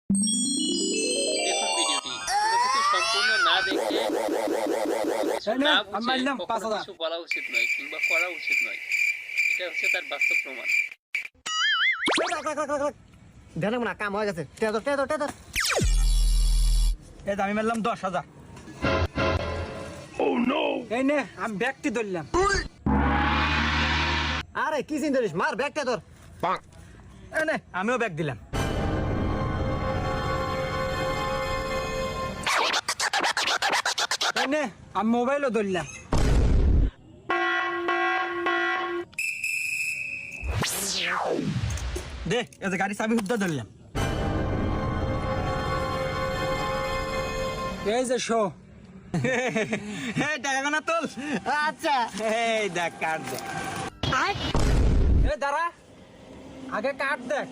দেখুন ভিডিওটি কোনো কিছু সম্পূর্ণ না দেখে কিছু না বুঝে কখনো কিছু বলা উচিত নয় কিংবা করা উচিত নয়। এটা হচ্ছে তার বাস্তব প্রমাণ। দেখলাম না কাম হয়ে গেছে। এই আমি মারলাম 10,000। এই নে আমি ব্যক্তি ধরলাম। আরে কি চিন্তা করিস, মার ব্যাগটা তোর। এই নে আমিও ব্যাগ দিলাম। এই নে আমি মোবাইলও ধরলাম। দে এই যে গাড়ি চাবি হুদ্দা ধরলাম। এই যে শো টাকা গোনা তোল। আচ্ছা এই দেখ কার্ড দেখ। এই দাঁড়া আগে কার্ড দেখ।